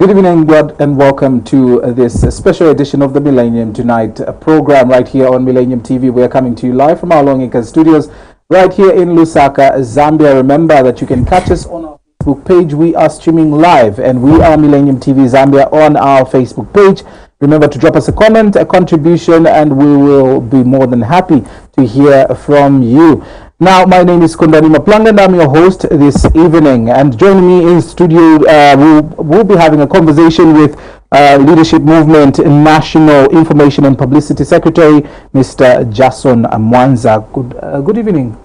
Good evening, God, and welcome to this special edition of the Millennium Tonight program right here on Millennium TV. We are coming to you live from our Longika studios right here in Lusaka, Zambia. Remember that you can catch us on our Facebook page. We are streaming live, and we are Millennium TV Zambia on our Facebook page. Remember to drop us a comment, a contribution, and we will be more than happy to hear from you. Now, my name is Kundani Maplanga and I'm your host this evening. And joining me in studio, we'll be having a conversation with Leadership Movement National Information and Publicity Secretary, Mr. Jason Mwanza. Good evening.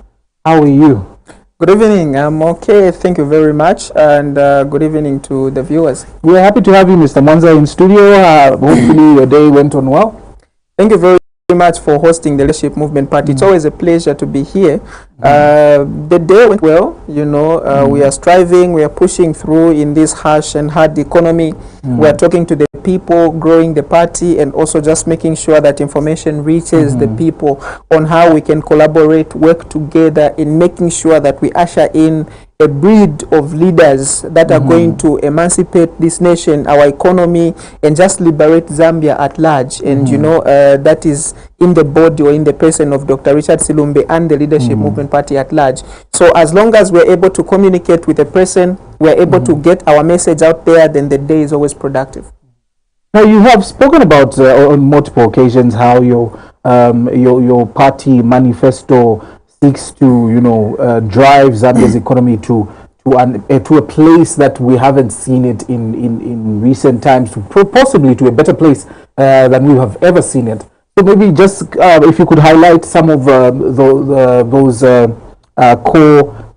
How are you? Good evening. I'm okay. Thank you very much. And good evening to the viewers. We're happy to have you, Mr. Mwanza, in studio. Hopefully your day went on well. Thank you very much for hosting the Leadership Movement Party. It's always a pleasure to be here. The day went well. You know, we are striving, we are pushing through in this harsh and hard economy. We are talking to the people, growing the party, and also just making sure that information reaches the people on how we can collaborate, work together in making sure that we usher in a breed of leaders that are going to emancipate this nation, our economy, and just liberate Zambia at large. And you know, that is in the body or in the person of Dr. Richard Silumbe and the Leadership Movement Party at large. So as long as we're able to communicate with a person, we're able to get our message out there, then the day is always productive. Now, you have spoken about on multiple occasions how your party manifesto seeks to, you know, drive Zambia's economy to a place that we haven't seen it in recent times, possibly to a better place than we have ever seen it. So maybe just if you could highlight some of those core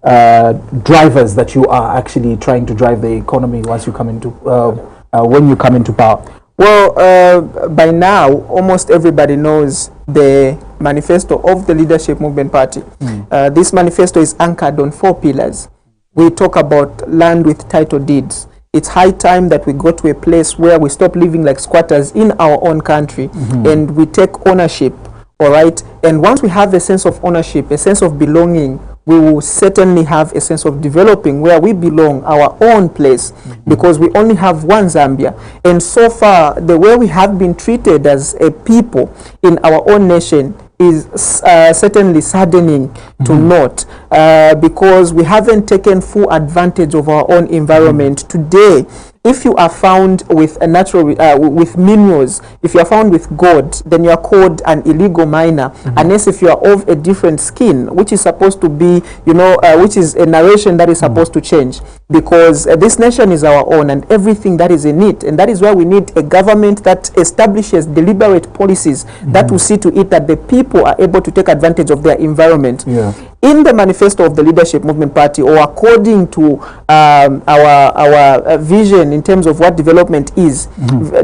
drivers that you are actually trying to drive the economy once you come into when you come into power. Well, by now, almost everybody knows the manifesto of the Leadership Movement Party. This manifesto is anchored on 4 pillars. We talk about land with title deeds. It's high time that we go to a place where we stop living like squatters in our own country and we take ownership, all right? And once we have a sense of ownership, a sense of belonging, we will certainly have a sense of developing where we belong, our own place, because we only have one Zambia. And so far, the way we have been treated as a people in our own nation is certainly saddening to note, because we haven't taken full advantage of our own environment. Today, if you are found with a natural, with minerals, if you are found with gold, then you are called an illegal miner, unless if you are of a different skin, which is supposed to be, you know, which is a narration that is supposed to change, because this nation is our own and everything that is in it. And that is why we need a government that establishes deliberate policies that will see to it that the people are able to take advantage of their environment. In the manifesto of the Leadership Movement Party, or according to our vision in terms of what development is,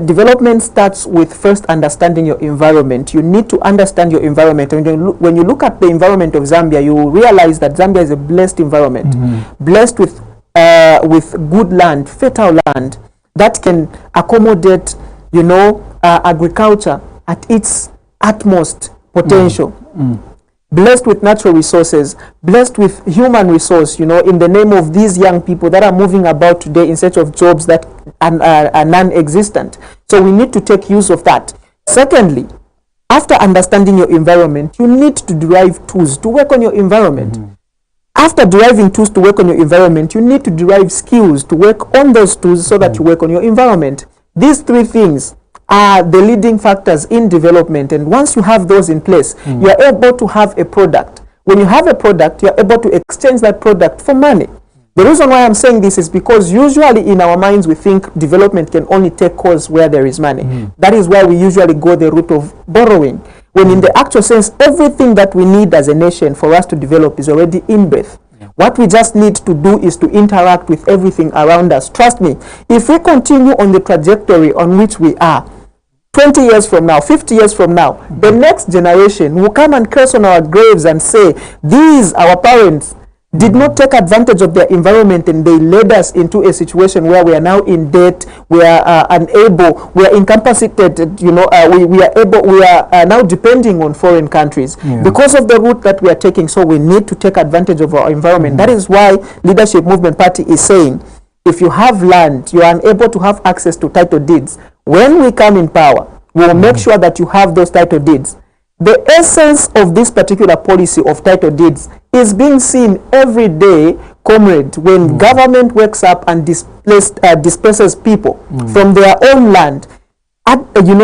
development starts with first understanding your environment. You need to understand your environment. And when you look at the environment of Zambia, you will realize that Zambia is a blessed environment, blessed with good land, fertile land, that can accommodate, you know, agriculture at its utmost potential. Blessed with natural resources, blessed with human resource, you know, in the name of these young people that are moving about today in search of jobs that are non-existent. So we need to take use of that. Secondly, after understanding your environment, you need to derive tools to work on your environment. After deriving tools to work on your environment, you need to derive skills to work on those tools so that you work on your environment. These 3 things are the leading factors in development, and once you have those in place, you are able to have a product. When you have a product, you are able to exchange that product for money. The reason why I'm saying this is because usually in our minds we think development can only take course where there is money. That is why we usually go the route of borrowing, when in the actual sense, everything that we need as a nation for us to develop is already inbred. What we just need to do is to interact with everything around us. Trust me, if we continue on the trajectory on which we are, 20 years from now, 50 years from now, the next generation will come and curse on our graves and say, these, our parents, did not take advantage of their environment, and they led us into a situation where we are now in debt, we are unable, we are incapacitated, you know, we are now depending on foreign countries because of the route that we are taking. So we need to take advantage of our environment. That is why Leadership Movement Party is saying, if you have land, you are unable to have access to title deeds. When we come in power, we will make sure that you have those title deeds. The essence of this particular policy of title deeds is being seen every day, comrade, when government wakes up and displaces people from their own land,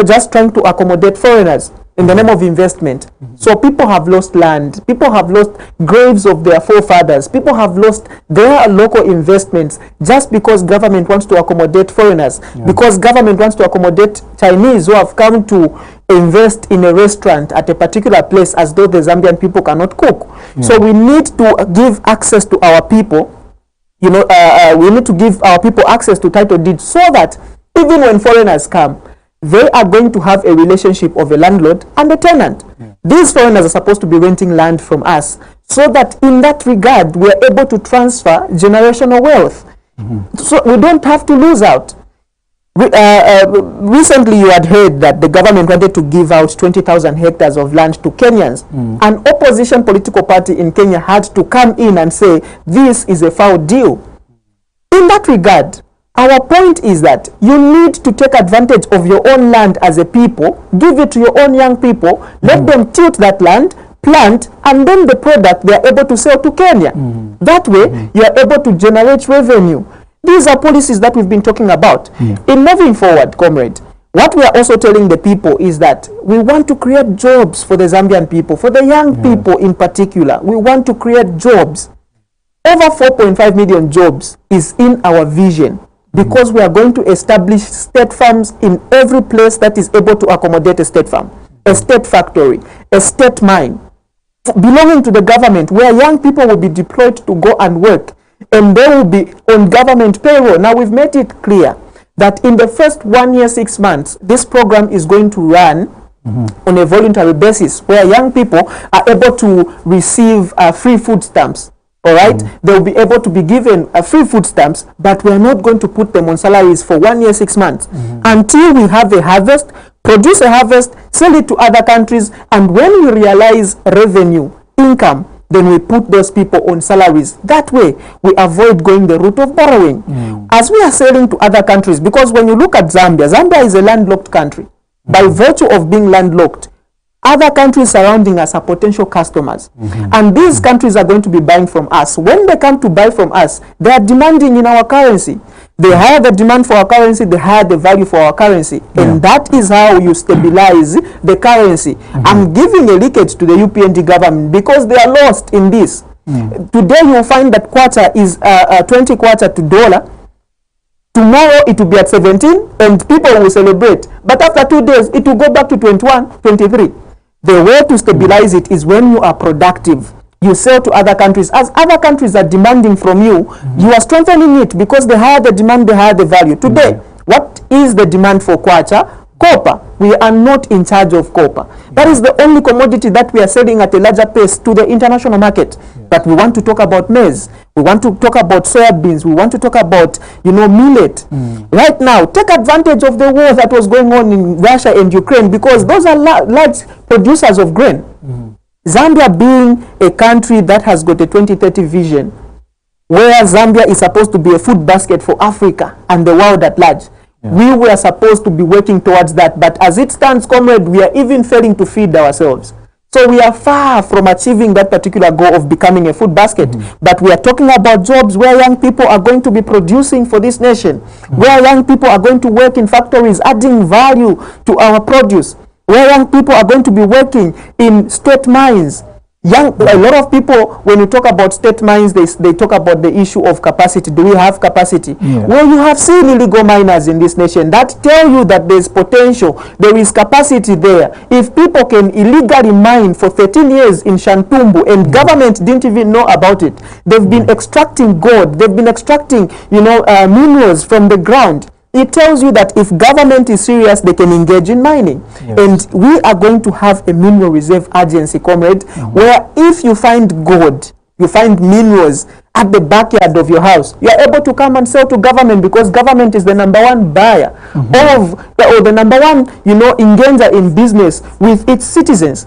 just trying to accommodate foreigners in the name of investment. So people have lost land, people have lost graves of their forefathers, people have lost their local investments just because government wants to accommodate foreigners, because government wants to accommodate Chinese who have come to invest in a restaurant at a particular place as though the Zambian people cannot cook. So we need to give access to our people, we need to give our people access to title deeds so that even when foreigners come, they are going to have a relationship of a landlord and a tenant. These foreigners are supposed to be renting land from us so that in that regard, we are able to transfer generational wealth. So we don't have to lose out. Recently, you had heard that the government wanted to give out 20,000 hectares of land to Kenyans. An opposition political party in Kenya had to come in and say, this is a foul deal. In that regard, our point is that you need to take advantage of your own land as a people, give it to your own young people, let them tilt that land, plant, and then the product they are able to sell to Kenya. That way, you are able to generate revenue. These are policies that we've been talking about. In moving forward, comrade, what we are also telling the people is that we want to create jobs for the Zambian people, for the young people in particular. We want to create jobs. Over 4.5 million jobs is in our vision, because we are going to establish state farms in every place that is able to accommodate a state farm, a state factory, a state mine, belonging to the government, where young people will be deployed to go and work, and they will be on government payroll. Now, we've made it clear that in the first 1 year, 6 months, this program is going to run on a voluntary basis, where young people are able to receive free food stamps. All right, they'll be able to be given free food stamps, but we are not going to put them on salaries for 1 year, 6 months until we have a harvest, produce a harvest, sell it to other countries, and when we realize revenue, income, then we put those people on salaries. That way, we avoid going the route of borrowing. As we are selling to other countries, because when you look at Zambia, Zambia is a landlocked country. By virtue of being landlocked, other countries surrounding us are potential customers. And these countries are going to be buying from us. When they come to buy from us, they are demanding in our currency. The higher the demand for our currency, the higher the value for our currency. And that is how you stabilize the currency. I'm giving a leakage to the UPND government because they are lost in this. Today you will find that kwacha is 20 kwacha to dollar. Tomorrow it will be at 17 and people will celebrate. But after 2 days, it will go back to 21, 23. The way to stabilize it is when you are productive. You sell to other countries. As other countries are demanding from you, you are strengthening it, because the higher the demand, the higher the value. Today, what is the demand for kwacha? Copper. We are not in charge of copper. That is the only commodity that we are selling at a larger pace to the international market. But we want to talk about maize. We want to talk about soybeans. We want to talk about, millet. Right now, take advantage of the war that was going on in Russia and Ukraine, because those are large producers of grain. Zambia being a country that has got a 2030 vision, where Zambia is supposed to be a food basket for Africa and the world at large. We were supposed to be working towards that, but as it stands, comrade, we are even failing to feed ourselves. So we are far from achieving that particular goal of becoming a food basket. But we are talking about jobs where young people are going to be producing for this nation, where young people are going to work in factories, adding value to our produce, where young people are going to be working in state mines. A lot of people, when you talk about state mines, they talk about the issue of capacity. Do we have capacity? Well, you have seen illegal miners in this nation that tell you that there's potential, there is capacity there. If people can illegally mine for 13 years in Shantumbu and government didn't even know about it, they've been extracting gold, they've been extracting, minerals from the ground. It tells you that if government is serious, they can engage in mining. And we are going to have a mineral reserve agency, comrade, where if you find gold, you find minerals at the backyard of your house, you are able to come and sell to government, because government is the #1 buyer or the #1, engager in business with its citizens.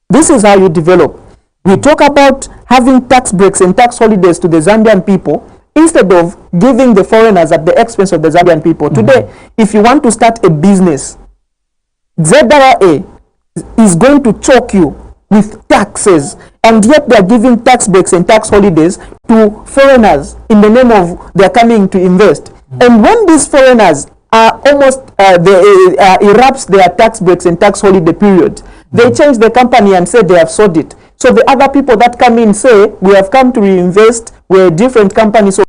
This is how you develop. We talk about having tax breaks and tax holidays to the Zambian people. instead of giving the foreigners at the expense of the Zambian people. Today, if you want to start a business, ZRA is going to choke you with taxes, and yet they are giving tax breaks and tax holidays to foreigners in the name of they are coming to invest. And when these foreigners are almost erupts their tax breaks and tax holiday period, they change the company and say they have sold it. So the other people that come in say, we have come to reinvest, we're a different company, so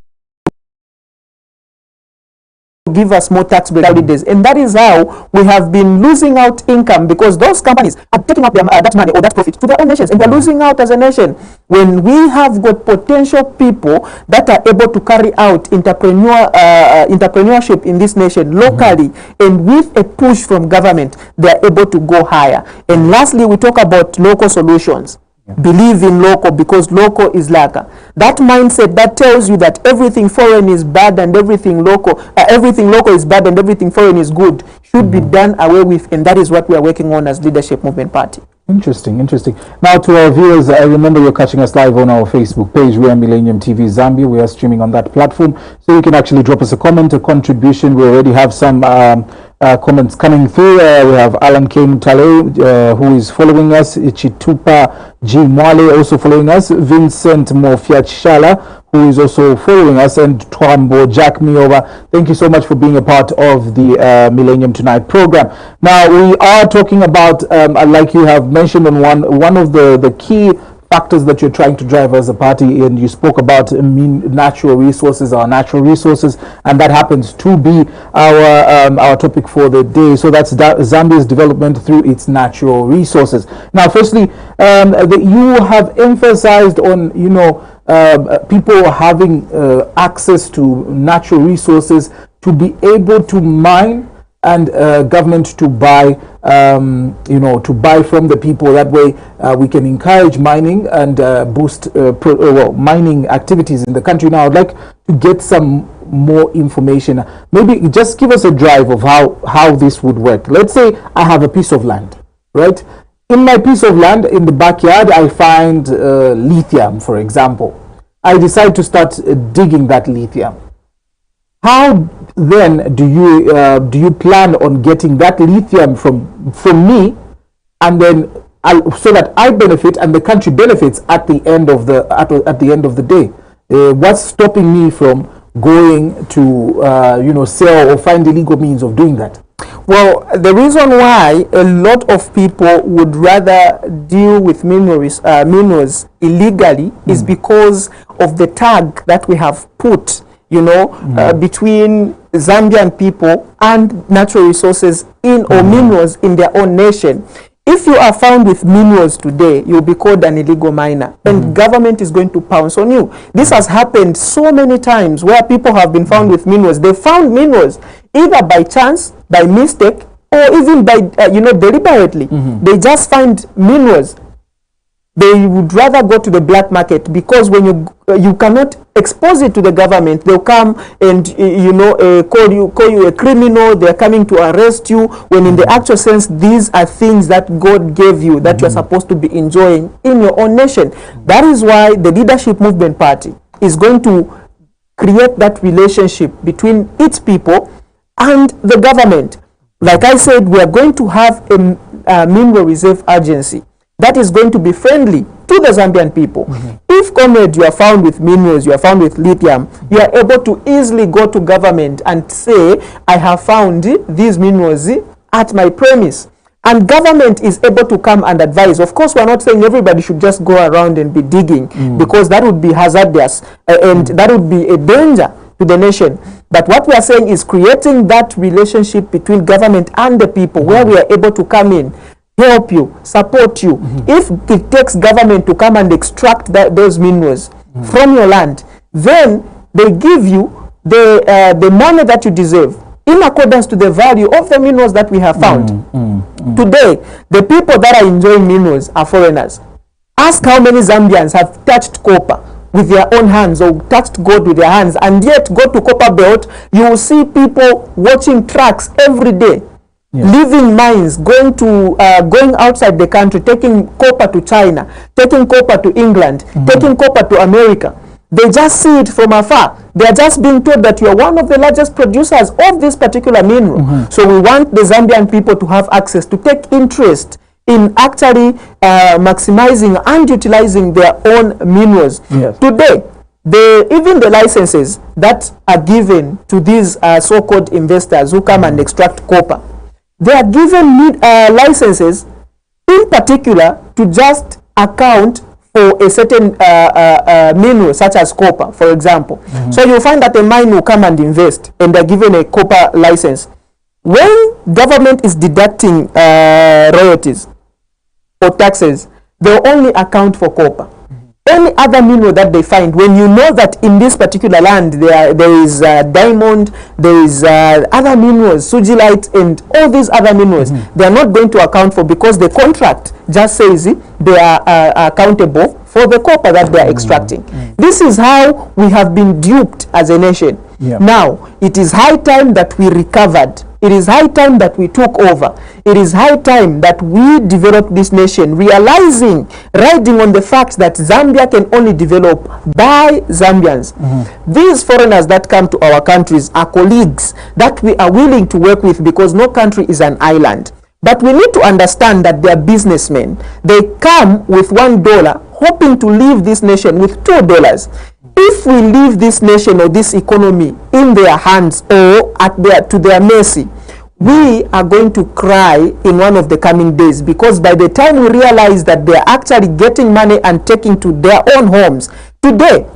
give us more tax break holidays. And that is how we have been losing out income, because those companies are taking up their, that money or that profit to their own nations, and they're losing out as a nation. When we have got potential people that are able to carry out entrepreneurship in this nation locally, and with a push from government, they are able to go higher. And lastly, we talk about local solutions. Believe in local, because local is lacquer. That mindset that tells you that everything foreign is bad and everything local is bad and everything foreign is good, should be done away with, and that is what we are working on as Leadership Movement Party. Interesting. Now, to our viewers, I remember you're catching us live on our Facebook page. We are Millennium TV Zambia. We are streaming on that platform, so you can actually drop us a comment, a contribution. We already have some comments coming through. We have Alan K. Mutale, who is following us, Chitupa G. Mwale also following us, Vincent Mofiachala, who is also following us, and Twambo Jack Miova. Thank you so much for being a part of the Millennium Tonight program. Now, we are talking about, like you have mentioned, on one of the key factors that you're trying to drive as a party, and you spoke about natural resources, and that happens to be our topic for the day. So that's Zambia's development through its natural resources. Now, firstly, you have emphasized on, people having access to natural resources to be able to mine, and government to buy, to buy from the people. That way we can encourage mining and boost mining activities in the country. Now, I'd like to get some more information. Maybe just give us a drive of how this would work. Let's say I have a piece of land, right? In my piece of land, in the backyard, I find lithium, for example. I decide to start digging that lithium. How then do you plan on getting that lithium from me, and then so that I benefit and the country benefits at the end of the day? What's stopping me from going to sell or find illegal means of doing that? Well, the reason why a lot of people would rather deal with minerals illegally is because of the tag that we have put, between Zambian people and natural resources or minerals in their own nation. If you are found with minerals today, you'll be called an illegal miner, and government is going to pounce on you. This has happened so many times where people have been found with minerals. They found minerals either by chance, by mistake, or even by deliberately. They just find minerals. They would rather go to the black market, because when you cannot expose it to the government, they'll come and call you a criminal. They're coming to arrest you, when in the actual sense these are things that God gave you, that you're supposed to be enjoying in your own nation. That is why the Leadership Movement Party is going to create that relationship between its people and the government. Like I said, we are going to have a mineral reserve agency that is going to be friendly to the Zambian people. If, comrade, you are found with minerals, you are found with lithium, you are able to easily go to government and say, I have found these minerals at my premise. And government is able to come and advise. Of course, we are not saying everybody should just go around and be digging, because that would be hazardous and that would be a danger to the nation. But what we are saying is creating that relationship between government and the people, where we are able to come in, help you, support you. If it takes government to come and extract those minerals from your land, then they give you the money that you deserve in accordance to the value of the minerals that we have found. Today, the people that are enjoying minerals are foreigners. Ask how many Zambians have touched copper with their own hands, or touched gold with their hands, and yet go to Copper Belt, you will see people watching trucks every day, leaving mines, going outside the country, taking copper to China, taking copper to England, taking copper to America. They just see it from afar. They are just being told that you are one of the largest producers of this particular mineral. So we want the Zambian people to have access, to take interest in actually maximizing and utilizing their own minerals. Yes. Today, even the licenses that are given to these so-called investors who come and extract copper, they are given licenses in particular to just account for a certain mineral such as copper, for example. So you'll find that a mine will come and invest and they're given a copper license. When government is deducting royalties or taxes, they'll only account for copper. Any other mineral that they find, when you know that in this particular land there is diamond, there is other minerals, sugilite and all these other minerals, they are not going to account for, because the contract just says they are accountable for the copper that they are extracting. This is how we have been duped as a nation. Now, it is high time that we recovered. It is high time that we took over. It is high time that we developed this nation, realizing, riding on the fact that Zambia can only develop by Zambians. These foreigners that come to our countries are colleagues that we are willing to work with, because no country is an island. But we need to understand that they are businessmen. They come with $1, hoping to leave this nation with $2. If we leave this nation or this economy in their hands or to their mercy, we are going to cry in one of the coming days, because by the time we realize that they are actually getting money and taking to their own homes, today,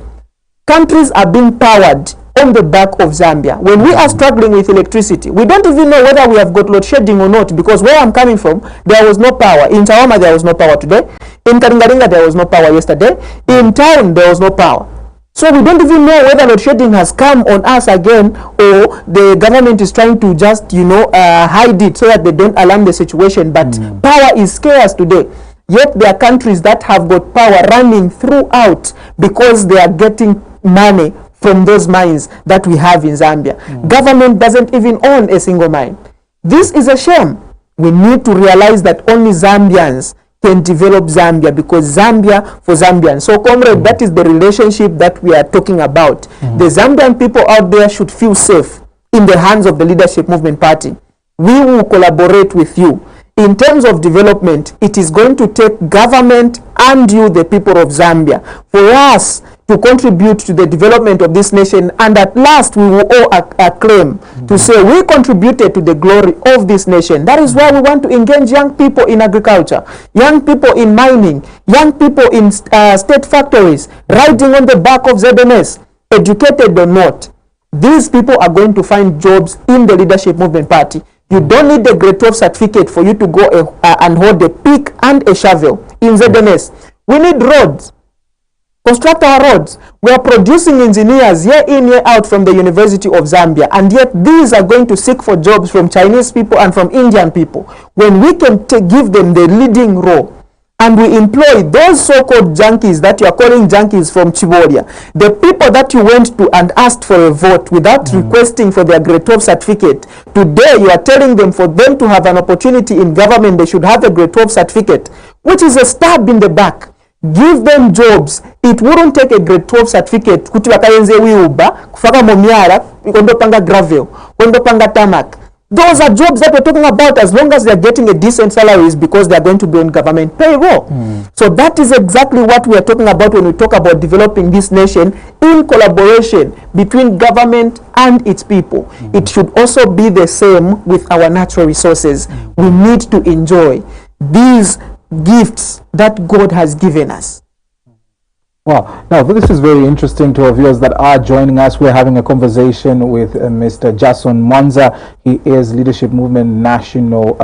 countries are being powered on the back of Zambia. When we are struggling with electricity, we don't even know whether we have got load shedding or not, because where I'm coming from, there was no power. In Tawama, there was no power today. In Karingaringa, there was no power yesterday. In town, there was no power. So we don't even know whether load shedding has come on us again, or the government is trying to just, hide it so that they don't alarm the situation. But power is scarce today. Yet there are countries that have got power running throughout, because they are getting money from those mines that we have in Zambia. Government doesn't even own a single mine. This is a shame. We need to realize that only Zambians can develop Zambia, because Zambia for Zambians. So, comrade, that is the relationship that we are talking about. The Zambian people out there should feel safe in the hands of the Leadership Movement Party. We will collaborate with you. In terms of development, it is going to take government and you, the people of Zambia, for us to contribute to the development of this nation, and at last we will all acclaim to say we contributed to the glory of this nation. That is why we want to engage young people in agriculture, young people in mining, young people in state factories, riding on the back of ZMS, educated or not. These people are going to find jobs in the Leadership Movement Party. You don't need a grade 12 certificate for you to go and hold a pick and a shovel in ZMS. We need roads. Construct our roads. We are producing engineers year in, year out from the University of Zambia, and yet these are going to seek for jobs from Chinese people and from Indian people, when we can give them the leading role. And we employ those so-called junkies that you are calling junkies from Chiboria, the people that you went to and asked for a vote without requesting for their grade 12 certificate. Today you are telling them, for them to have an opportunity in government, they should have a grade 12 certificate, which is a stab in the back. Give them jobs. It wouldn't take a grade 12 certificate kuti wakayenze wiuba kufaka momiara kondo panga gravel kondo panga tarmac. Those are jobs that we're talking about, as long as they're getting a decent salaries, because they're going to be on government payroll. So that is exactly what we are talking about when we talk about developing this nation in collaboration between government and its people. It should also be the same with our natural resources. We need to enjoy these gifts that God has given us. Wow. Now, this is very interesting to our viewers that are joining us. We're having a conversation with Mr. Jason Mwanza. He is Leadership Movement National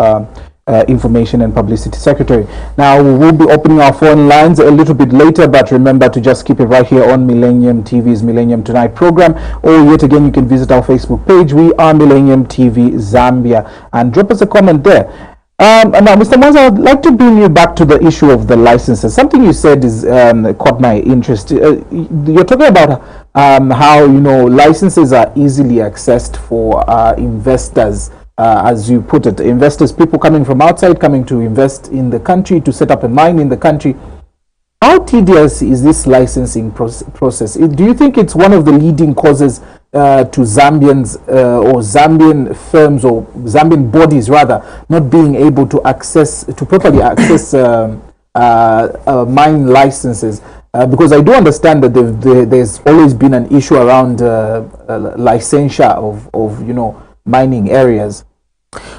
Information and Publicity Secretary. Now, we will be opening our phone lines a little bit later, but remember to just keep it right here on Millennium TV's Millennium Tonight program. Or yet again, you can visit our Facebook page. We are Millennium TV Zambia, and drop us a comment there. Now, Mr. Mwanza, I would like to bring you back to the issue of the licenses. Something you said is caught my interest. You're talking about how, licenses are easily accessed for investors, as you put it. Investors, people coming from outside, coming to invest in the country, to set up a mine in the country. How tedious is this licensing process? Do you think it's one of the leading causes to Zambians or Zambian firms or Zambian bodies rather not being able to properly access mine licenses? Because I do understand that there's always been an issue around licensure of mining areas.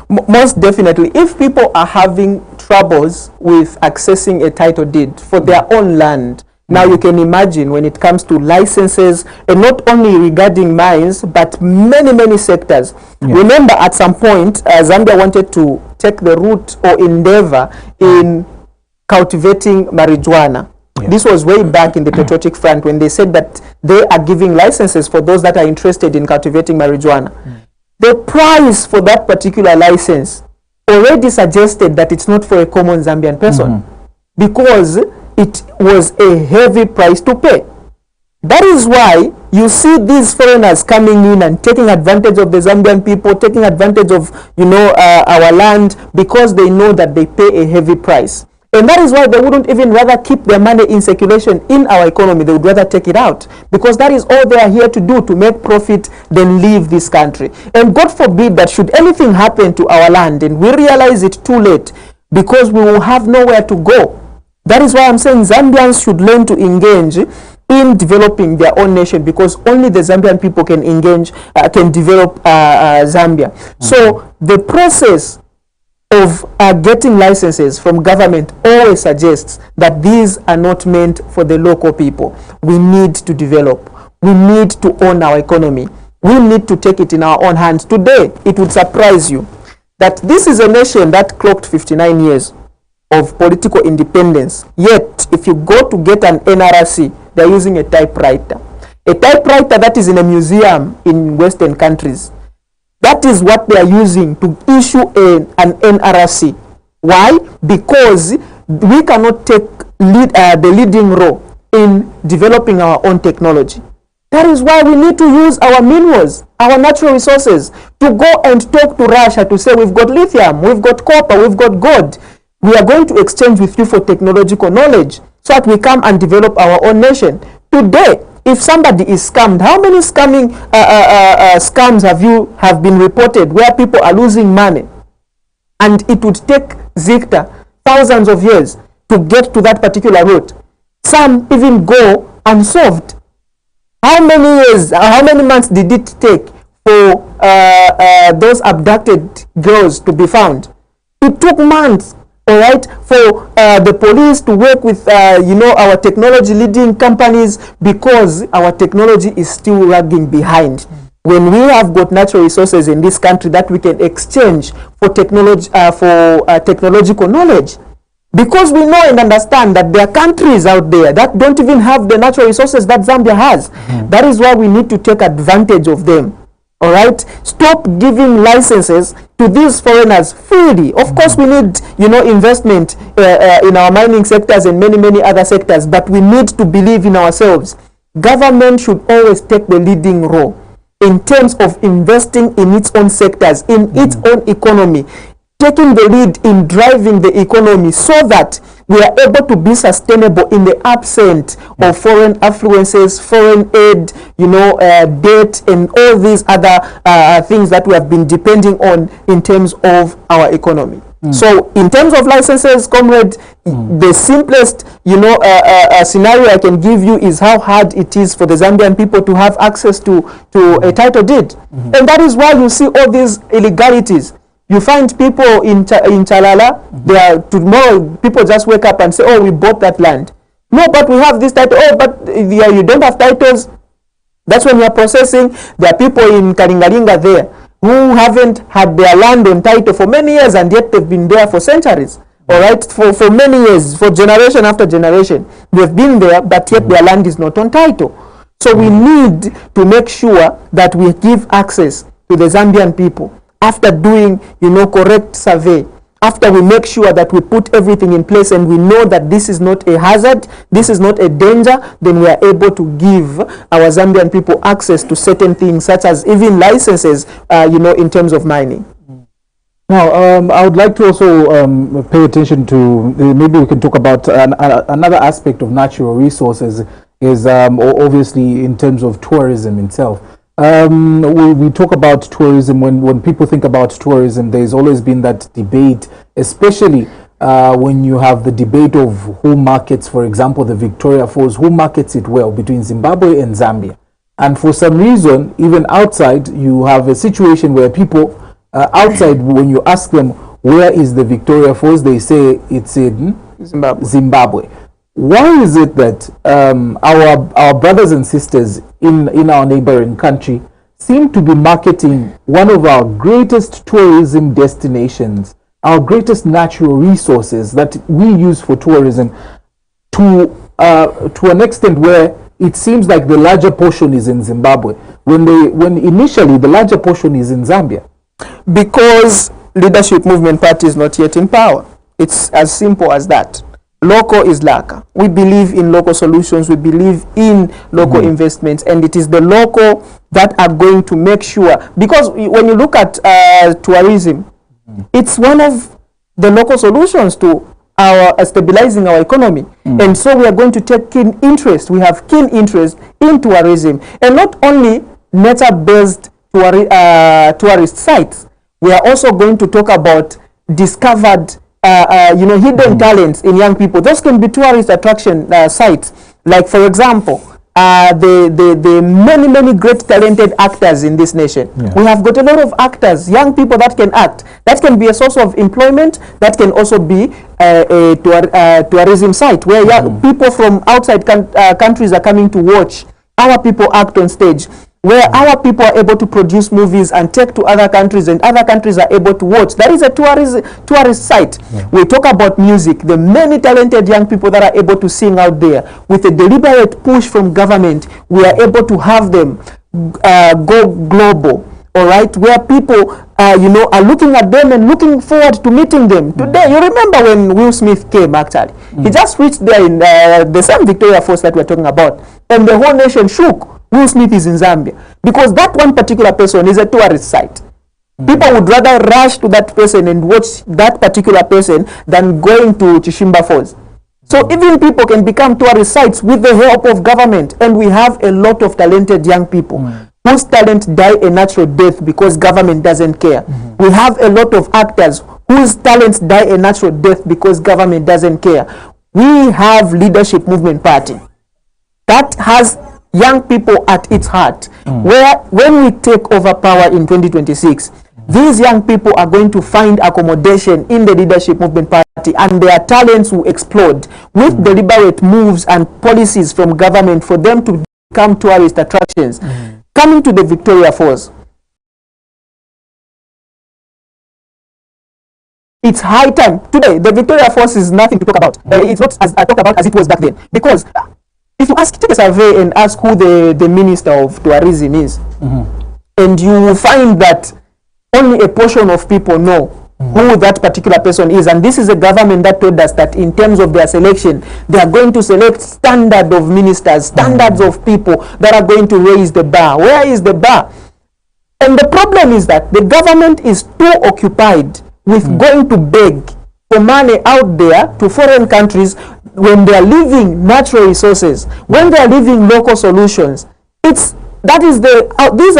Most definitely, if people are having troubles with accessing a title deed for their own land, now you can imagine when it comes to licenses, and not only regarding mines, but many sectors. Yeah. Remember, at some point, Zambia wanted to take the route or endeavor in cultivating marijuana. Yeah. This was way back in the Patriotic Front when they said that they are giving licenses for those that are interested in cultivating marijuana. The price for that particular license already suggested that it's not for a common Zambian person, because it was a heavy price to pay. That is why you see these foreigners coming in and taking advantage of the Zambian people, taking advantage of our land, because they know that they pay a heavy price. And that is why they wouldn't even rather keep their money in circulation in our economy. They would rather take it out, because that is all they are here to do, to make profit, then leave this country. And God forbid that should anything happen to our land and we realize it too late, because we will have nowhere to go. That is why I'm saying Zambians should learn to engage in developing their own nation, because only the Zambian people can engage, can develop Zambia. So the process of getting licenses from government always suggests that these are not meant for the local people. We need to develop. We need to own our economy. We need to take it in our own hands. Today, it would surprise you that this is a nation that clocked 59 years of political independence. Yet, if you go to get an NRC, they're using a typewriter. A typewriter that is in a museum in Western countries. That is what they are using to issue an NRC. Why? Because we cannot take the leading role in developing our own technology. That is why we need to use our minerals, our natural resources, to go and talk to Russia to say, we've got lithium, we've got copper, we've got gold. We are going to exchange with you for technological knowledge so that we come and develop our own nation. Today, if somebody is scammed, how many scamming scams have been reported where people are losing money? And it would take Zikta thousands of years to get to that particular route. Some even go unsolved. How many years, how many months did it take for those abducted girls to be found? It took months. All right, for the police to work with, our technology leading companies, because our technology is still lagging behind. When we have got natural resources in this country that we can exchange for technology, technological knowledge, because we know and understand that there are countries out there that don't even have the natural resources that Zambia has. That is why we need to take advantage of them. All right, stop giving licenses to these foreigners freely. Of course, we need, investment in our mining sectors and many other sectors, but we need to believe in ourselves. Government should always take the leading role in terms of investing in its own sectors, in its own economy, taking the lead in driving the economy so that we are able to be sustainable in the absence of foreign affluences, foreign aid, debt, and all these other things that we have been depending on in terms of our economy. So in terms of licenses, comrade, the simplest, scenario I can give you is how hard it is for the Zambian people to have access to a title deed. And that is why you see all these illegalities. You find people in Chalala, tomorrow people just wake up and say, oh, we bought that land. No, but we have this title. Oh, but you don't have titles. That's when you are processing. There are people in Kalingalinga there who haven't had their land on title for many years, and yet they've been there for centuries. All right, for many years, for generation after generation. They've been there, but yet their land is not on title. So we need to make sure that we give access to the Zambian people. After doing, correct survey, after we make sure that we put everything in place and we know that this is not a hazard, this is not a danger, then we are able to give our Zambian people access to certain things, such as even licenses, in terms of mining. Now, I would like to also pay attention to, maybe we can talk about another aspect of natural resources is obviously in terms of tourism itself. We talk about tourism. When people think about tourism, there's always been that debate, especially when you have the debate of who markets, for example, the Victoria Falls, who markets it well between Zimbabwe and Zambia. And for some reason, even outside, you have a situation where people outside, when you ask them where is the Victoria Falls, they say it's in Zimbabwe. Why is it that our brothers and sisters in our neighboring country seem to be marketing one of our greatest tourism destinations, our greatest natural resources that we use for tourism, to an extent where it seems like the larger portion is in Zimbabwe, when initially the larger portion is in Zambia? Because Leadership Movement Party is not yet in power. It's as simple as that. Local is LACA. We believe in local solutions. We believe in local investments, and it is the local that are going to make sure, because when you look at tourism, it's one of the local solutions to our stabilizing our economy. And so we are going to take keen interest. We have keen interest in tourism, and not only nature-based tourist sites. We are also going to talk about discovered hidden talents in young people. Those can be tourist attraction sites. Like, for example, the many great talented actors in this nation. We have got a lot of actors, young people that can act. That can be a source of employment. That can also be a tourism site where people from outside countries are coming to watch our people act on stage, where our people are able to produce movies and take to other countries, and other countries are able to watch. That is a tourist site. We talk about music, the many talented young people that are able to sing out there. With a deliberate push from government, we are able to have them go global, all right, where people are looking at them and looking forward to meeting them. Today, you remember when Will Smith came, actually. He just reached there in the same Victoria Falls that we're talking about, and the whole nation shook. Will Smith is in Zambia, because that one particular person is a tourist site. People would rather rush to that person and watch that particular person than going to Chishimba Falls. So even people can become tourist sites with the help of government, and we have a lot of talented young people whose talent die a natural death because government doesn't care. We have a lot of actors whose talents die a natural death because government doesn't care. We have Leadership Movement Party that has young people at its heart, where when we take over power in 2026, these young people are going to find accommodation in the Leadership Movement Party, and their talents will explode with deliberate moves and policies from government for them to become tourist attractions. Coming to the Victoria Falls, it's high time. Today, the Victoria Falls is nothing to talk about. It's not as talked about as it was back then, because if you take a survey and ask who the Minister of Tourism is, and you will find that only a portion of people know who that particular person is. And this is a government that told us that in terms of their selection, they are going to select standard of ministers, standards of people that are going to raise the bar. Where is the bar? And the problem is that the government is too occupied with going to beg for money out there to foreign countries when they are leaving natural resources, when they are leaving local solutions. These are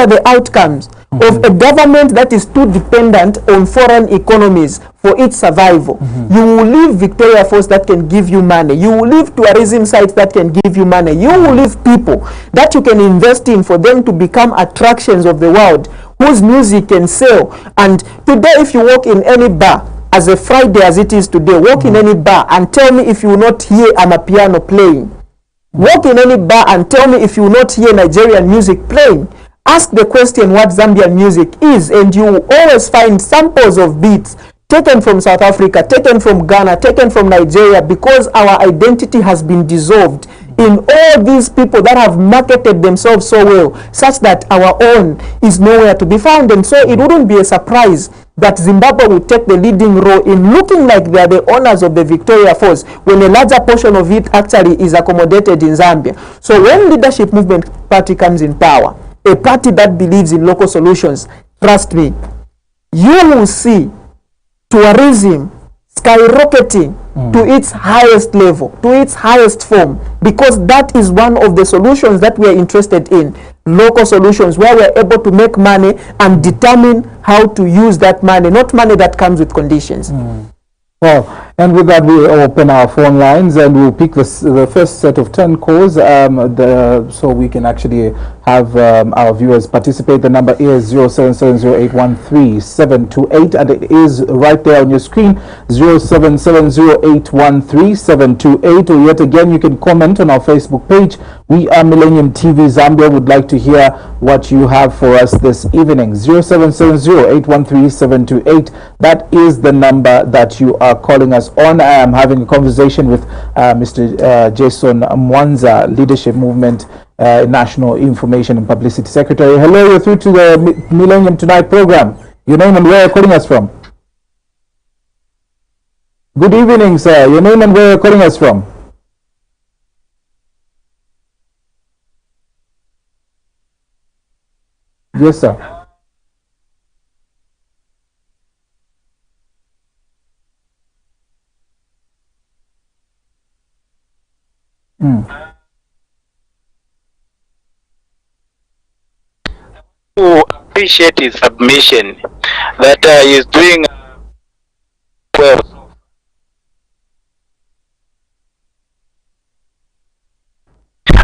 the outcomes of a government that is too dependent on foreign economies for its survival. You will leave Victoria Falls that can give you money. You will leave tourism sites that can give you money. You will leave people that you can invest in for them to become attractions of the world, whose music can sell. And today, if you walk in any bar, as a Friday as it is today, walk in any bar and tell me if you will not hear amapiano playing. Walk in any bar and tell me if you will not hear Nigerian music playing. Ask the question what Zambian music is, and you will always find samples of beats taken from South Africa, taken from Ghana, taken from Nigeria, because our identity has been dissolved in all these people that have marketed themselves so well, such that our own is nowhere to be found. And so it wouldn't be a surprise that Zimbabwe will take the leading role in looking like they are the owners of the Victoria Falls, when a larger portion of it actually is accommodated in Zambia. So when Leadership Movement Party comes in power, a party that believes in local solutions, trust me, you will see tourism skyrocketing to its highest level, to its highest form, because that is one of the solutions that we are interested in. Local solutions where we are able to make money and determine how to use that money, not money that comes with conditions. Well, and with that, we open our phone lines and we'll pick the first set of 10 calls so we can actually have our viewers participate. The number is 0770813728, and it is right there on your screen, 0770813728. Or yet again, you can comment on our Facebook page. We are Millennium TV Zambia. Would like to hear what you have for us this evening. 0770813728. That is the number that you are calling us on. I am having a conversation with Mr. Jason Mwanza, Leadership Movement National Information and Publicity Secretary. Hello, you're through to the Millennium Tonight program. Your name and where you're calling us from? Good evening, sir. Your name and where you're calling us from? Yes, sir. To appreciate his submission that he is doing well.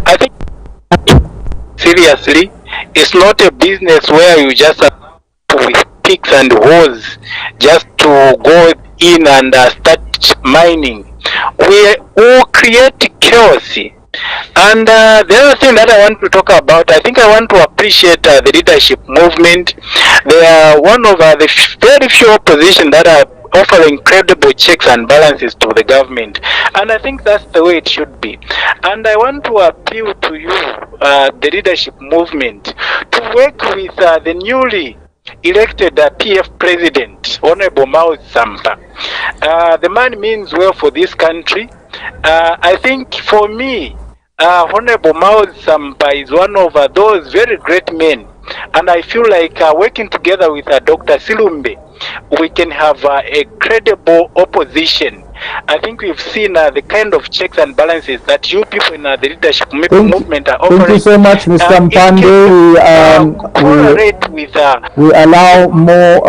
I think seriously, it's not a business where you just with picks and hoes just to go in and start mining. We all create chaos. And the other thing that I want to talk about, I think I want to appreciate the leadership movement. They are one of the very few opposition that are offering credible checks and balances to the government, and I think that's the way it should be. And I want to appeal to you, the leadership movement, to work with the newly elected PF President, Honorable Mao Sampa. The man means well for this country. I think for me, Honorable Mao Sampa is one of those very great men, and I feel like working together with Dr. Silumbe, we can have a credible opposition. I think we've seen the kind of checks and balances that you people in the leadership movement are offering. Thank you so much, Mr. Mpande. We allow more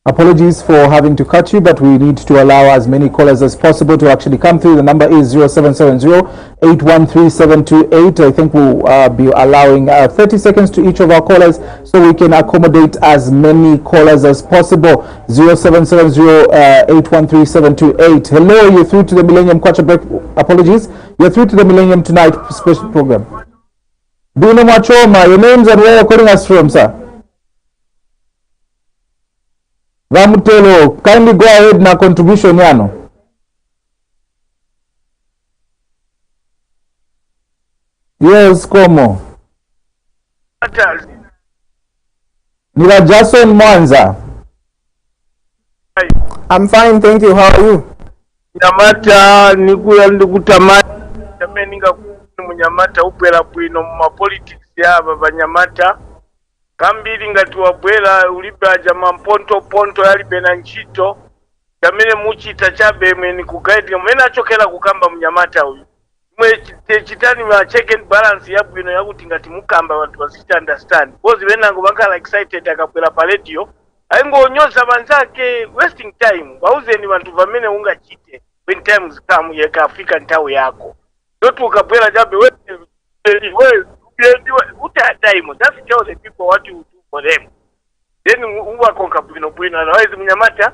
apologies for having to cut you, but we need to allow as many callers as possible to actually come through. The number is 0770813728. I think we'll be allowing 30 seconds to each of our callers so we can accommodate as many callers as possible. 0770813728. Hello, you're through to the Millennium Kwacha Break. Apologies. You're through to the Millennium Tonight special program. Bruno Machoma, your names and where you're calling us from, sir? Ramutelo, kindly go ahead na contribution yano. Yes, Komo. Nila Jason Mwanza. I'm fine, thank you. How are you? Nyamata nikuya ndikutamata tameninga munyamata upera bwino mu politics yaba banyamata kambiri ngati wabwera ulibe jama ponto yalibe na nchito kamene muchita chabe mweni kugaidi mwena achokera kukamba munyamata uyu mwe chitani wa check and balance ya bwino yakuti ngati mukamba abantu basita understand bozi benango bakala excited akabwera pa radio aingo onyoza banzake wasting time bauzeni bantu bamene unga chite when times come yeka African tawo yako dotu ukabwera chabe we time just tell the people what you do for them then uwa konka bwino otherwise munyamata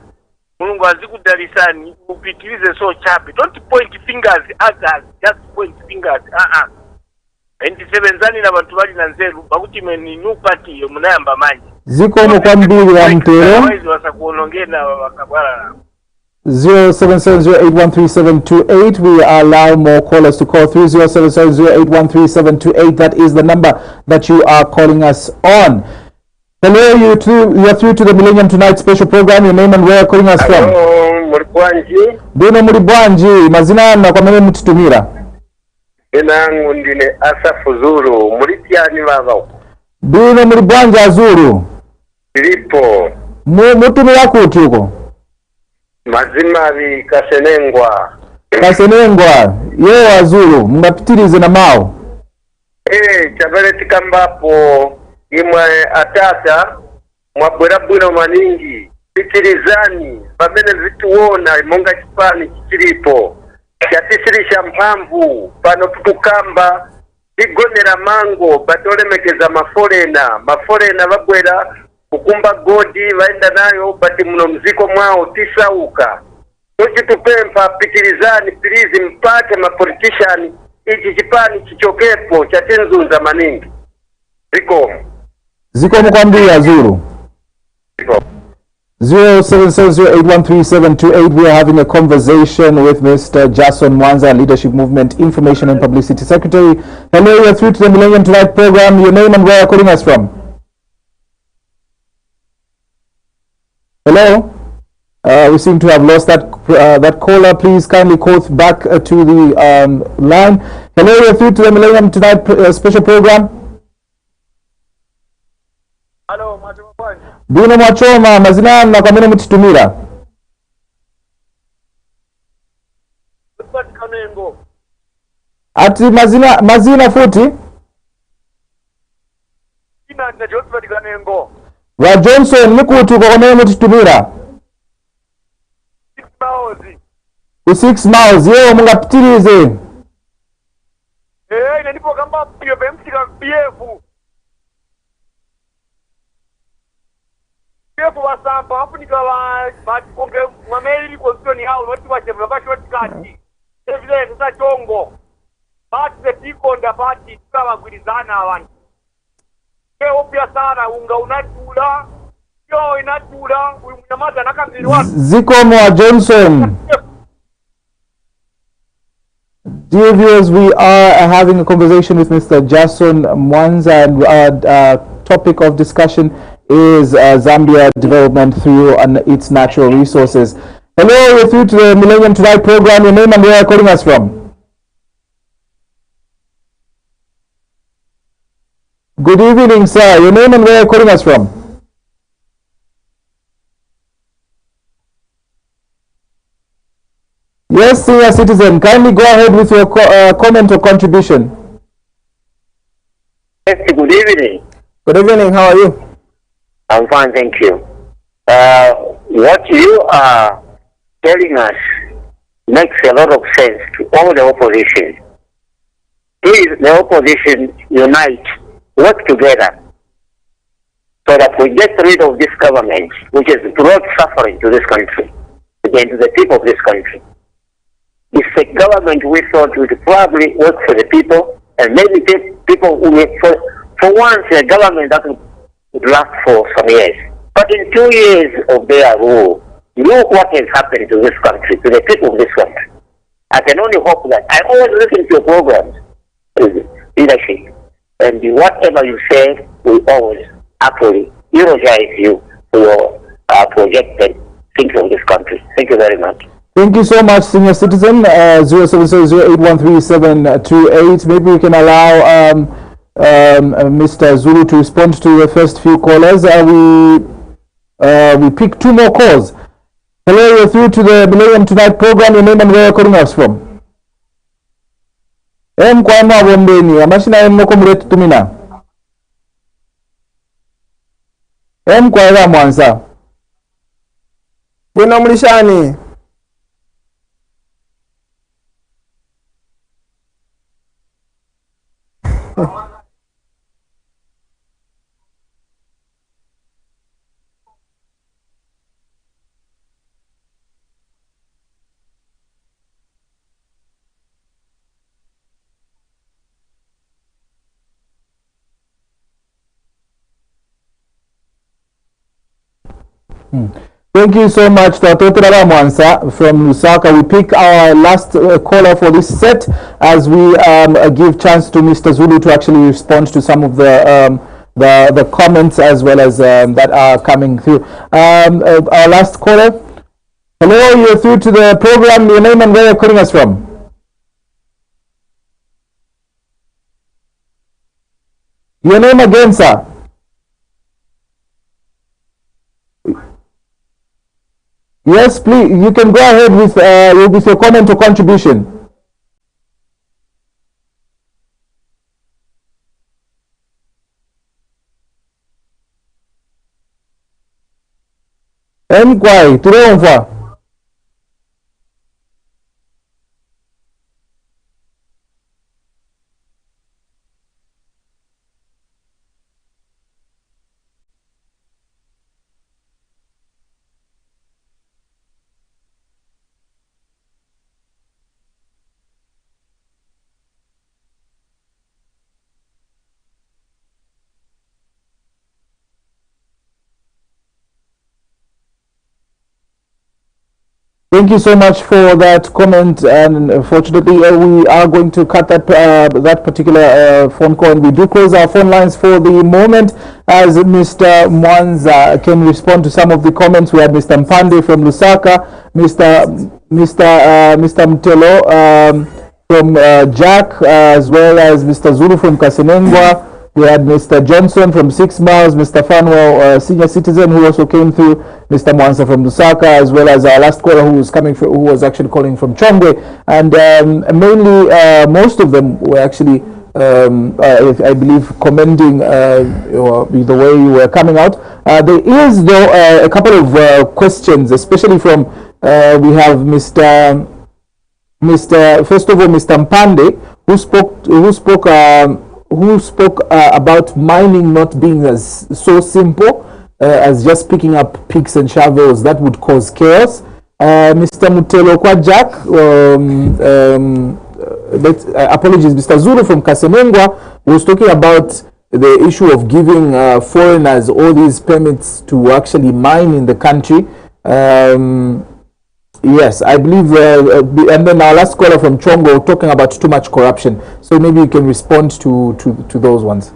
mulungu azikudalisani upitilize so chabe don't point fingers others just point fingers 27 na bantu bali na nzeru bakuti meni new party yo munayamba manje zikomo kwa mbili ya mtero otherwise wasakuonongena wakabwala 0770813728. We allow more callers to call through 0770813728. That is the number that you are calling us on. Hello, you are through to the Millennium Tonight special program. Your name and where you are calling us from? Hello, Mulibwanji. Bruno Mulibwanji, mazina na kwa mene mtutumira. Enangu ndine Asafu Zuru, Mulitiani baba. Bruno Mulibwanji Azuru. Filipo. Mutumira kuti uko? Mazimavi Kasenengwa. Kasenengwa, ye wazulu, mungapitirize na mao. Chabale tikambapo imwe atata mwabwera bwino maningi pitirizani pamene vituona monga chipani chichilipo chatisirisha mphamvu pano tukamba igonera mango batolemekeza maforena babwera kukumba godi vaenda nayo bati muno mziko mwao tisauka tochitupempa pitirizani pilizi mpate mapolitician ichi chipani chichokepo chatinzunza maningi zikomo kwambiri Azulu. 0770813728. We are having a conversation with Mr. Jason Mwanza, Leadership Movement Information and Publicity Secretary. Hello, you're through to the Millennium Tonight program. Your name and where you're calling us from? Hello? We seem to have lost that caller. Please kindly call back to the line. Hello, you're through to the Millennium Tonight special program. Hello, Bino Mwachoma, mazina na kamene mutitumira. Ati mazina futi? Wa Johnson nikutu kwa kamene mutitumira. 6 miles, yeo mungapitirize. Ndipo kamba pio bemsika BF. BF wasamba afunika ba konge mameli konstoni hao watu wachemba bashi watikati. Evile sasa chongo. Bati sekonda bati tukawa gwilizana abantu. Opia sana unga unatula. Yo inatula uyu mnyamaza nakambiri watu. Zikomo wa Johnson. Dear viewers, we are having a conversation with Mr. Jason Mwanza, and our topic of discussion is Zambia development through its natural resources. Hello, you're through to the Millennium Tonight program. Your name and where you're calling us from? Good evening, sir. Your name and where you're calling us from? Yes, senior citizen, kindly go ahead with your comment or contribution. Yes, good evening. Good evening, how are you? I'm fine, thank you. What you are telling us makes a lot of sense to all the opposition. Please, the opposition unite, work together, so that we get rid of this government, which has brought suffering to this country, again to the people of this country. It's a government we thought would probably work for the people, and maybe people who work for once a government that would last for some years. But in 2 years of their rule, look what has happened to this country, to the people of this country. I can only hope that I always listen to your programs, leadership, and whatever you say, we always actually eulogize you for your projected thinking of this country. Thank you very much. Thank you so much, senior citizen. 0770813728. Maybe we can allow Mr. Zulu to respond to the first few callers. We pick 2 more calls. Hello, you're through to the Millennium Tonight program. Your name and where you're calling us from? Kwa Bombeni, amashina mretu tumina. Kwa Mwanza. Bwino mlishani. Thank you so much, Dr. Mwansa from Lusaka. We pick our last caller for this set as we give chance to Mr. Zulu to actually respond to some of the comments as well as that are coming through. Our last caller. Hello, you're through to the program. Your name and where you're calling us from? Your name again, sir. Yes, please. You can go ahead with your comment or contribution. Enquai, turomfa. Thank you so much for that comment, and unfortunately we are going to cut that particular phone call, and we do close our phone lines for the moment as Mr. Mwanza can respond to some of the comments. We had Mr. Mpande from Lusaka, Mr. Mtelo from Jack, as well as Mr. Zulu from Kasenengwa. We had Mr. Johnson from 6 Miles, Mr. Fanwell, senior citizen, who also came through, Mr. Mwanza from Lusaka, as well as our last caller who was actually calling from Chongwe. And mainly, most of them were actually, I believe, commending the way you were coming out. There is, though, a couple of questions, especially from, we have Mr. First of all, Mr. Mpande, who spoke about mining not being as so simple as just picking up picks and shovels that would cause chaos. Mr. Mutelo Kwajak, apologies, Mr. Zulu from Kasenengwa was talking about the issue of giving foreigners all these permits to actually mine in the country. Yes, I believe, and then our last caller from Chongo talking about too much corruption. So maybe you can respond to those ones.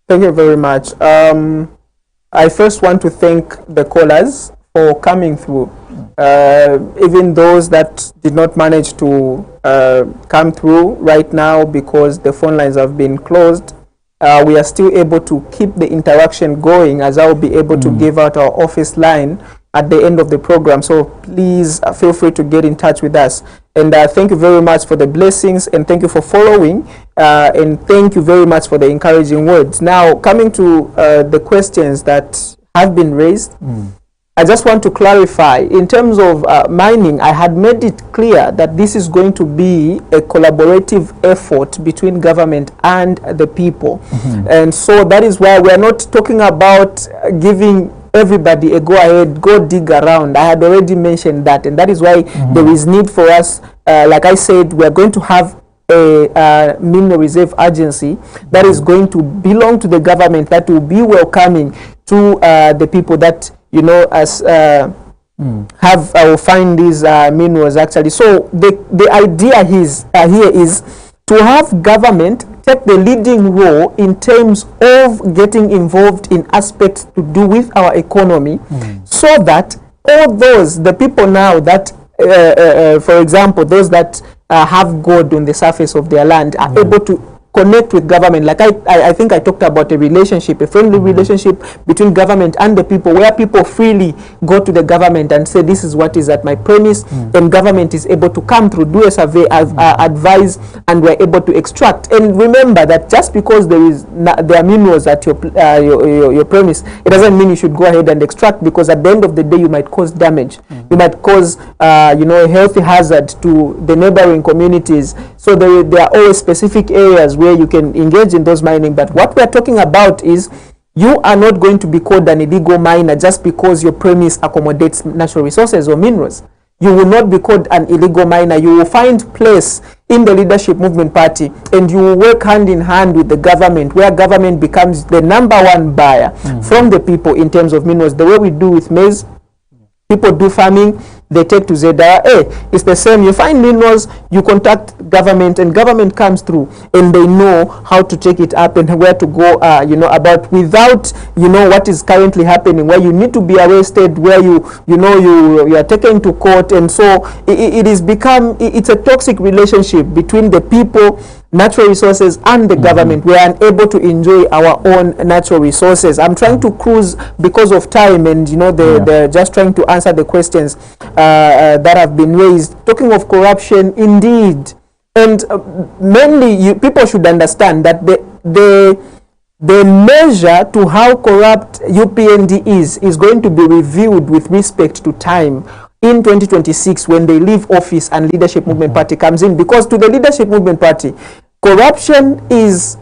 Thank you very much. I first want to thank the callers for coming through. Even those that did not manage to come through right now because the phone lines have been closed, we are still able to keep the interaction going, as I will be able to give out our office line at the end of the program. So please feel free to get in touch with us. And thank you very much for the blessings, and thank you for following, and thank you very much for the encouraging words. Now, coming to the questions that have been raised, I just want to clarify, in terms of mining, I had made it clear that this is going to be a collaborative effort between government and the people. And so that is why we are not talking about giving everybody a go ahead, go dig around. I had already mentioned that, and that is why there is need for us, like I said, we are going to have a mineral reserve agency that is going to belong to the government, that will be welcoming to the people that, you know, as have or find these minerals actually. So the idea here is to have government take the leading role in terms of getting involved in aspects to do with our economy, so that all those, the people now that, for example, those that have gold on the surface of their land are able to connect with government. Like I think I talked about a relationship, a friendly relationship between government and the people, where people freely go to the government and say, this is what is at my premise, and government is able to come through, do a survey, advise, and we're able to extract. And remember that just because there are minerals at your premise, it doesn't mean you should go ahead and extract, because at the end of the day you might cause damage. You might cause you know, a healthy hazard to the neighboring communities. So there are always specific areas where you can engage in those mining. But what we're talking about is, you are not going to be called an illegal miner just because your premise accommodates natural resources or minerals. You will not be called an illegal miner. You will find place in the Leadership Movement Party, and you will work hand in hand with the government, where government becomes the #1 buyer from the people in terms of minerals. The way we do with maize, people do farming, they take to ZRA, it's the same. You find minerals, you contact government, and government comes through, and they know how to take it up and where to go, you know, about, without, you know, what is currently happening, where you need to be arrested, where you are taken to court. And so it is become, it's a toxic relationship between the people, natural resources, and the government. We are unable to enjoy our own natural resources. I'm trying to cruise because of time, and you know, they're just trying to answer the questions. that have been raised, talking of corruption, indeed. And mainly, people should understand that the measure to how corrupt UPND is going to be reviewed with respect to time in 2026 when they leave office and Leadership Movement Party comes in. Because to the Leadership Movement Party, corruption is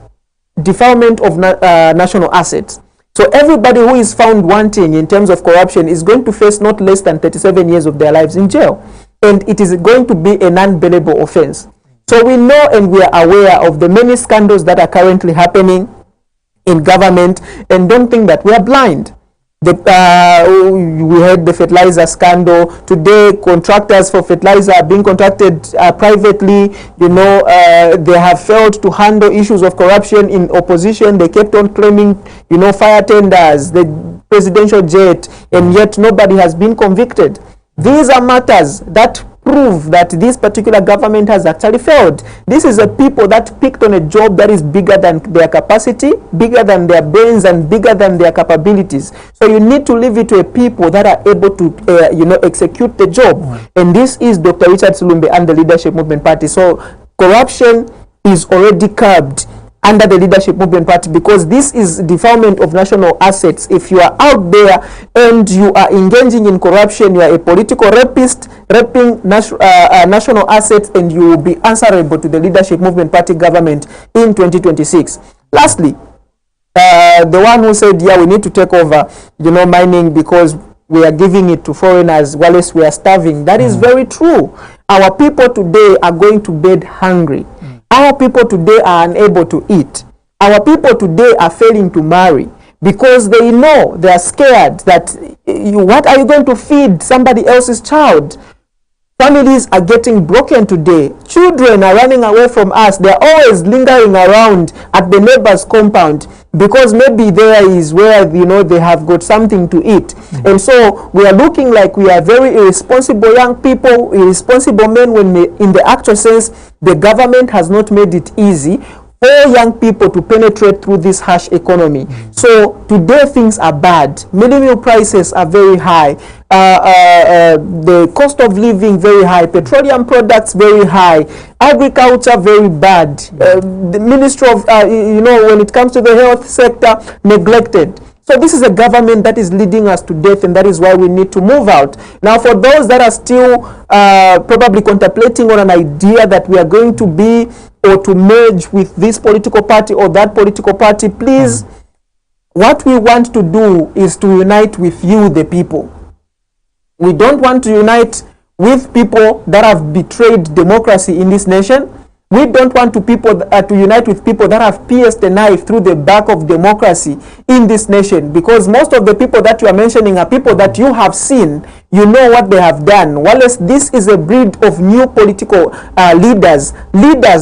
defilement of national assets. So everybody who is found wanting in terms of corruption is going to face not less than 37 years of their lives in jail. And it is going to be a non-bailable offense. So we know and we are aware of the many scandals that are currently happening in government, and don't think that we are blind. We had the fertilizer scandal. Today, contractors for fertilizer are being contracted privately. You know, they have failed to handle issues of corruption in opposition. They kept on claiming, you know, fire tenders, the presidential jet, and yet nobody has been convicted. These are matters that prove that this particular government has actually failed. This is a people that picked on a job that is bigger than their capacity, bigger than their brains, and bigger than their capabilities. So you need to leave it to a people that are able to, you know, execute the job. And this is Dr. Richard Silumbe and the Leadership Movement Party. So corruption is already curbed under the Leadership Movement Party, because this is defilement of national assets. If you are out there and you are engaging in corruption, you are a political rapist, raping national assets, and you will be answerable to the Leadership Movement Party government in 2026. Lastly, the one who said, yeah, we need to take over, you know, mining because we are giving it to foreigners while we are starving. That is very true. Our people today are going to bed hungry. Our people today are unable to eat. Our people today are failing to marry because they know, they are scared that what are you going to feed somebody else's child? Families are getting broken today. Children are running away from us. They are always lingering around at the neighbor's compound because maybe there is where, you know, they have got something to eat. And so we are looking like we are very irresponsible young people, irresponsible men, when in the actual sense, the government has not made it easy for young people to penetrate through this harsh economy. So today things are bad. Meal prices are very high. The cost of living very high. Petroleum products very high. Agriculture very bad. The Ministry of, you know, when it comes to the health sector, neglected. So this is a government that is leading us to death, and that is why we need to move out. Now, for those that are still probably contemplating on an idea that we are going to be or to merge with this political party or that political party, please, what we want to do is to unite with you, the people. We don't want to unite with people that have betrayed democracy in this nation. We don't want to unite with people that have pierced the knife through the back of democracy in this nation, because most of the people that you are mentioning are people that you have seen. You know what they have done. Wallace, this is a breed of new political leaders,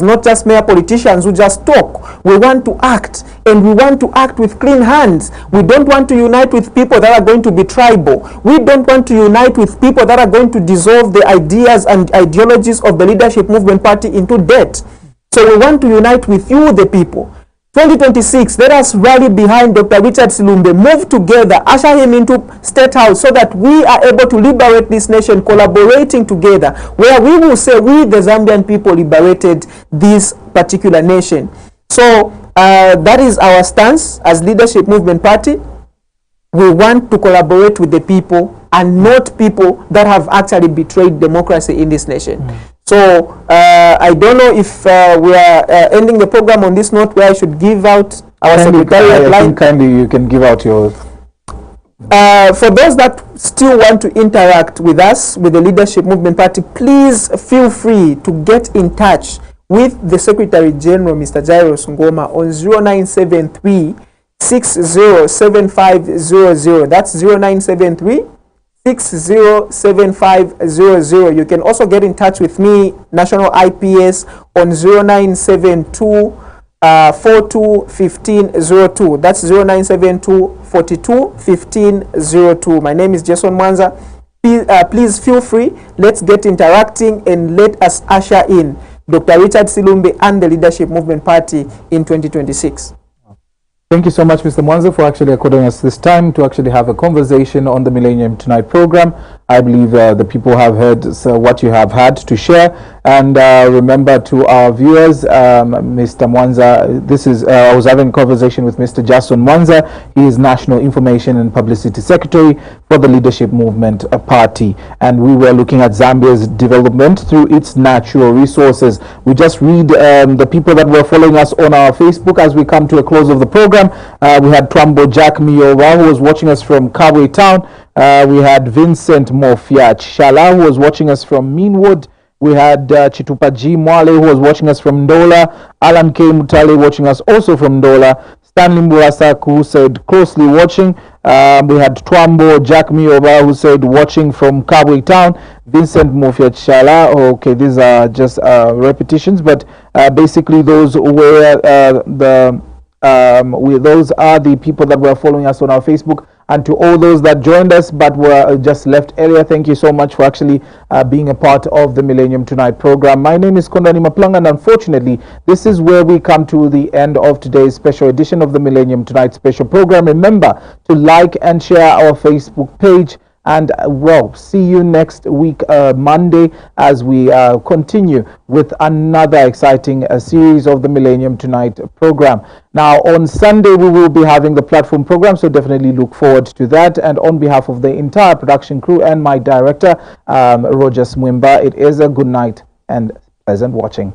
not just mere politicians who just talk. We want to act, and we want to act with clean hands. We don't want to unite with people that are going to be tribal. We don't want to unite with people that are going to dissolve the ideas and ideologies of the Leadership Movement Party into debt. So we want to unite with you, the people. 2026, let us rally behind Dr. Richard Silumbe, move together, usher him into State House so that we are able to liberate this nation, collaborating together, where we will say we, the Zambian people, liberated this particular nation. So that is our stance as Leadership Movement Party. We want to collaborate with the people and not people that have actually betrayed democracy in this nation. So I don't know if we are ending the program on this note, where I should give out our secretariat line. I think kindly you can give out your... For those that still want to interact with us, with the Leadership Movement Party, please feel free to get in touch with the Secretary General, Mr. Jairus Ngoma, on 0973 607500. That's 0973 607500. You can also get in touch with me, National IPS, on 0972 42 1502. That's 0972 42 1502. My name is Jason Mwanza. Please feel free. Let's get interacting and let us usher in Dr. Richard Silumbe and the Leadership Movement Party in 2026. Thank you so much, Mr. Mwanza, for actually according us this time to actually have a conversation on the Millennium Tonight program. I believe the people have heard what you have had to share. And remember, to our viewers, Mr. Mwanza, this is I was having a conversation with Mr. Jason Mwanza. He is National Information and Publicity Secretary for the Leadership Movement Party, and we were looking at Zambia's development through its natural resources. We just read the people that were following us on our Facebook as we come to a close of the program. We had Twambo Jack Miyowa, who was watching us from Kabwe Town. We had Vincent Mofia Shala, who was watching us from Meanwood. We had Chitupa G. Mwale, who was watching us from Ndola. Alan K. Mutale watching us also from Ndola. Stanley Murasaku, who said closely watching. We had Twambo Jack Miyoba, who said watching from Kabwe Town. Vincent Mofia Shala. Okay, these are just repetitions, but basically those were those are the people that were following us on our Facebook. And to all those that joined us but were just left earlier, thank you so much for actually being a part of the Millennium Tonight program. My name is Kondani Maplang, and unfortunately, this is where we come to the end of today's special edition of the Millennium Tonight special program. Remember to like and share our Facebook page. And well, see you next week, Monday, as we continue with another exciting series of the Millennium Tonight program. Now, on Sunday, we will be having the platform program, so definitely look forward to that. And on behalf of the entire production crew and my director, Roger Mwimba, it is a good night and pleasant watching.